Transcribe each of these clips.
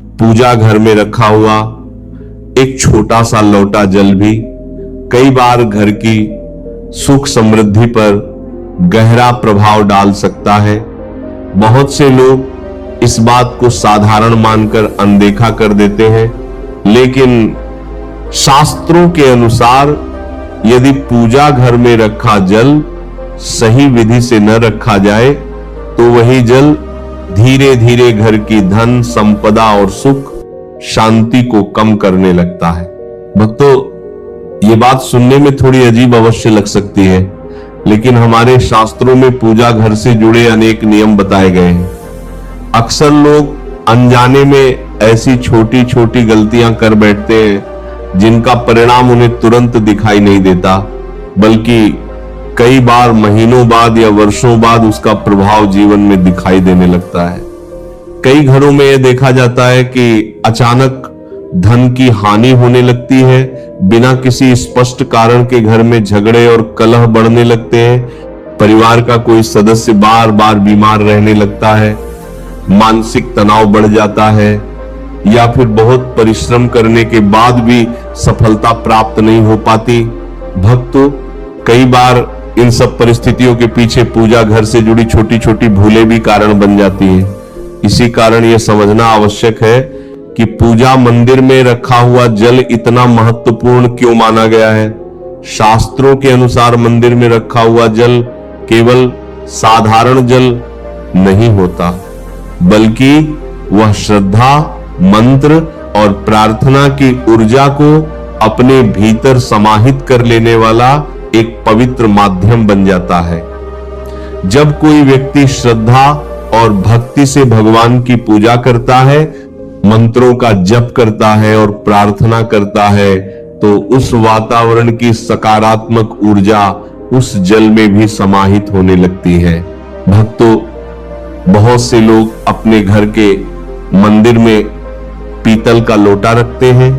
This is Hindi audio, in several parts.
पूजा घर में रखा हुआ एक छोटा सा लोटा जल भी कई बार घर की सुख समृद्धि पर गहरा प्रभाव डाल सकता है। बहुत से लोग इस बात को साधारण मानकर अनदेखा कर देते हैं, लेकिन शास्त्रों के अनुसार यदि पूजा घर में रखा जल सही विधि से न रखा जाए तो वही जल धीरे धीरे घर की धन संपदा और सुख शांति को कम करने लगता है। भक्तों, ये बात सुनने में थोड़ी अजीब अवश्य लग सकती है, लेकिन हमारे शास्त्रों में पूजा घर से जुड़े अनेक नियम बताए गए हैं। अक्सर लोग अनजाने में ऐसी छोटी छोटी गलतियां कर बैठते हैं जिनका परिणाम उन्हें तुरंत दिखाई नहीं देता, बल्कि कई बार महीनों बाद या वर्षों बाद उसका प्रभाव जीवन में दिखाई देने लगता है। कई घरों में यह देखा जाता है कि अचानक धन की हानि होने लगती है, बिना किसी स्पष्ट कारण के घर में झगड़े और कलह बढ़ने लगते हैं, परिवार का कोई सदस्य बार बार बीमार रहने लगता है, मानसिक तनाव बढ़ जाता है, या फिर बहुत परिश्रम करने के बाद भी सफलता प्राप्त नहीं हो पाती। भक्तों, कई बार इन सब परिस्थितियों के पीछे पूजा घर से जुड़ी छोटी छोटी भूलें भी कारण बन जाती हैं। इसी कारण यह समझना आवश्यक है कि पूजा मंदिर में रखा हुआ जल इतना महत्वपूर्ण क्यों माना गया है। शास्त्रों के अनुसार मंदिर में रखा हुआ जल केवल साधारण जल नहीं होता, बल्कि वह श्रद्धा, मंत्र और प्रार्थना की ऊर्जा को अपने भीतर समाहित कर लेने वाला एक पवित्र माध्यम बन जाता है। जब कोई व्यक्ति श्रद्धा और भक्ति से भगवान की पूजा करता है, मंत्रों का जप करता है और प्रार्थना करता है, तो उस वातावरण की सकारात्मक ऊर्जा उस जल में भी समाहित होने लगती है। भक्तों, बहुत से लोग अपने घर के मंदिर में पीतल का लोटा रखते हैं,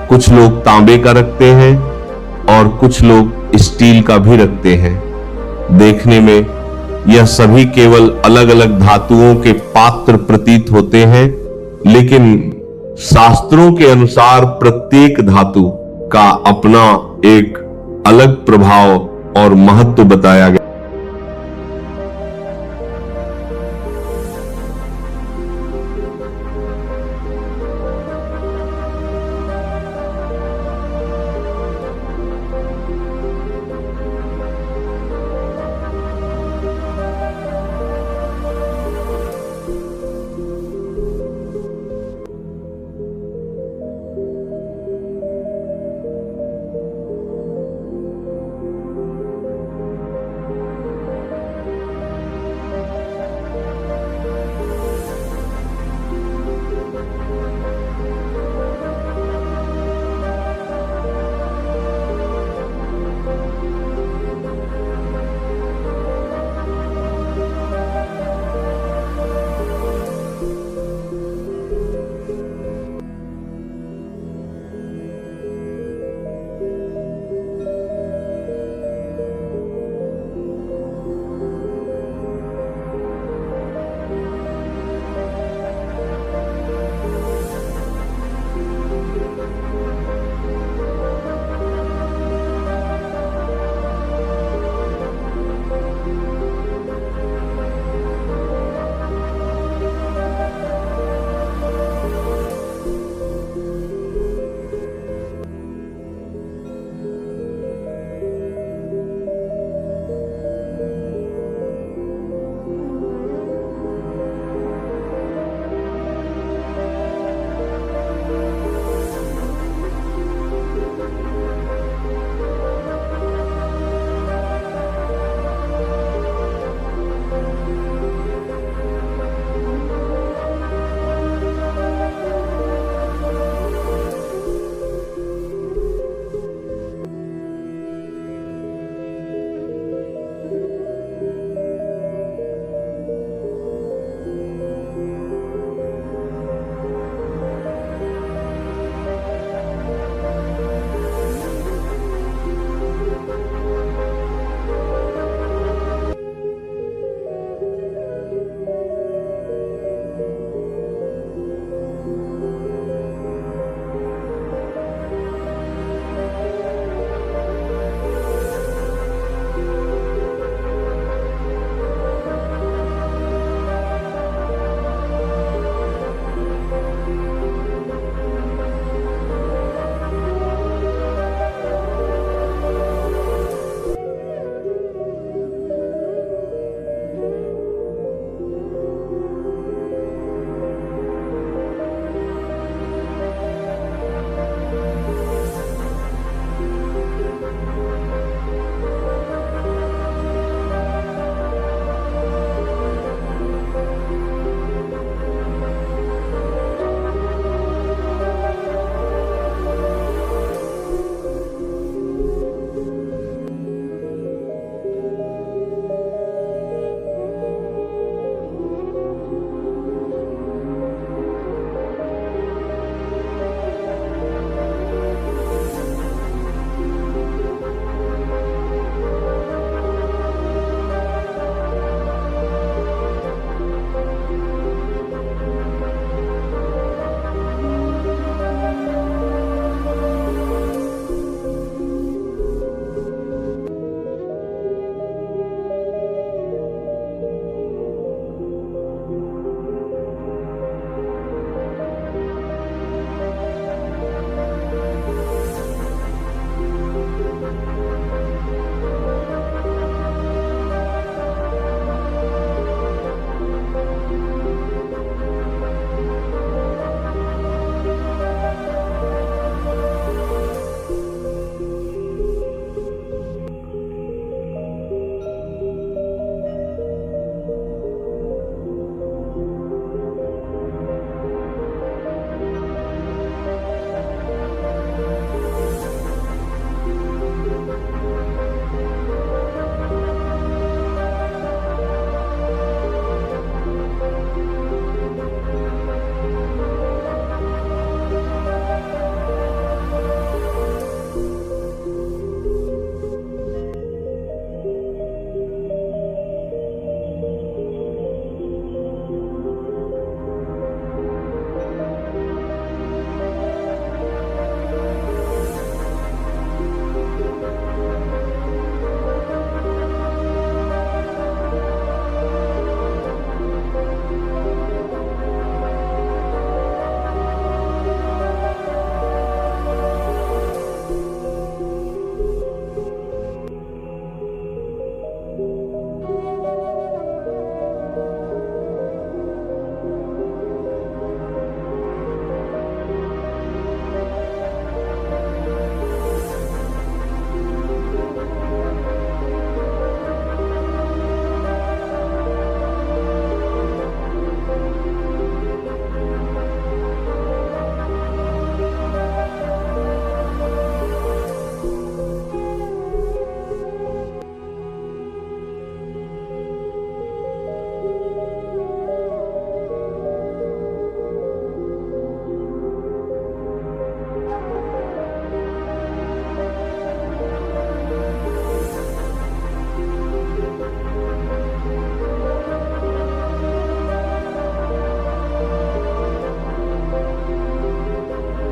कुछ लोग तांबे का रखते हैं और कुछ लोग स्टील का भी रखते हैं। देखने में यह सभी केवल अलग अलग धातुओं के पात्र प्रतीत होते हैं, लेकिन शास्त्रों के अनुसार प्रत्येक धातु का अपना एक अलग प्रभाव और महत्व बताया गया।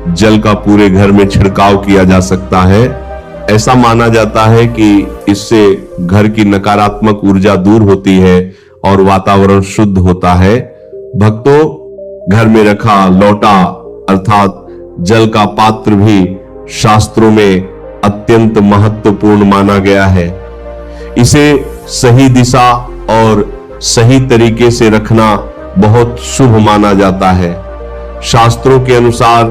जल का पूरे घर में छिड़काव किया जा सकता है। ऐसा माना जाता है कि इससे घर की नकारात्मक ऊर्जा दूर होती है और वातावरण शुद्ध होता है। भक्तों, घर में रखा लौटा अर्थात जल का पात्र भी शास्त्रों में अत्यंत महत्वपूर्ण माना गया है। इसे सही दिशा और सही तरीके से रखना बहुत शुभ माना जाता है। शास्त्रों के अनुसार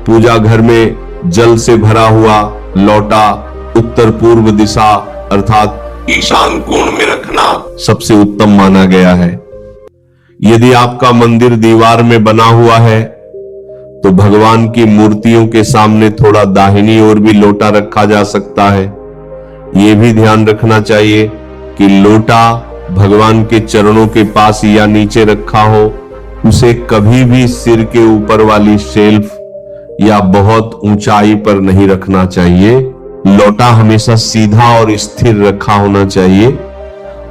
पूजा घर में जल से भरा हुआ लौटा उत्तर पूर्व दिशा अर्थात ईशान कोण में रखना सबसे उत्तम माना गया है। यदि आपका मंदिर दीवार में बना हुआ है तो भगवान की मूर्तियों के सामने थोड़ा दाहिनी ओर भी लोटा रखा जा सकता है। यह भी ध्यान रखना चाहिए कि लोटा भगवान के चरणों के पास या नीचे रखा हो। उसे कभी भी सिर के ऊपर वाली शेल्फ या बहुत ऊंचाई पर नहीं रखना चाहिए। लोटा हमेशा सीधा और स्थिर रखा होना चाहिए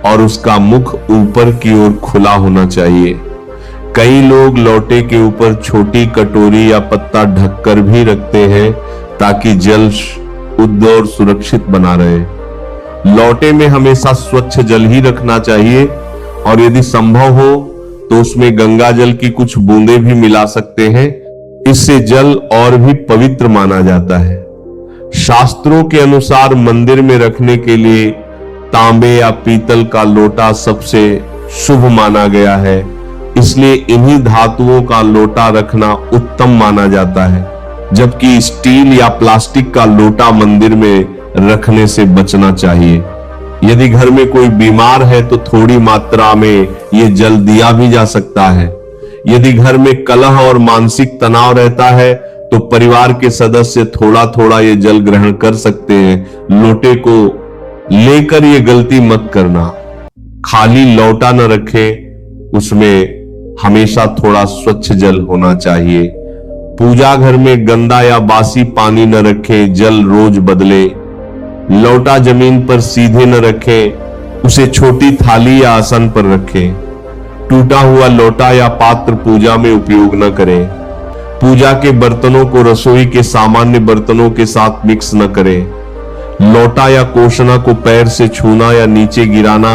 और उसका मुख ऊपर की ओर खुला होना चाहिए। कई लोग लोटे के ऊपर छोटी कटोरी या पत्ता ढककर भी रखते हैं ताकि जल शुद्ध और सुरक्षित बना रहे। लोटे में हमेशा स्वच्छ जल ही रखना चाहिए और यदि संभव हो तो उसमें गंगा जल की कुछ बूंदें भी मिला सकते हैं। इससे जल और भी पवित्र माना जाता है। शास्त्रों के अनुसार मंदिर में रखने के लिए तांबे या पीतल का लोटा सबसे शुभ माना गया है, इसलिए इन्हीं धातुओं का लोटा रखना उत्तम माना जाता है, जबकि स्टील या प्लास्टिक का लोटा मंदिर में रखने से बचना चाहिए। यदि घर में कोई बीमार है तो थोड़ी मात्रा में यह जल दिया भी जा सकता है। यदि घर में कलह और मानसिक तनाव रहता है तो परिवार के सदस्य थोड़ा थोड़ा ये जल ग्रहण कर सकते हैं। लोटे को लेकर ये गलती मत करना। खाली लौटा न रखें, उसमें हमेशा थोड़ा स्वच्छ जल होना चाहिए। पूजा घर में गंदा या बासी पानी न रखें, जल रोज बदले। लौटा जमीन पर सीधे न रखें, उसे छोटी थाली या आसन पर रखें। टूटा हुआ लोटा या पात्र पूजा में उपयोग न करें। पूजा के बर्तनों को रसोई के सामान्य बर्तनों के साथ मिक्स न करें। लोटा या कोषणा को पैर से छूना या नीचे गिराना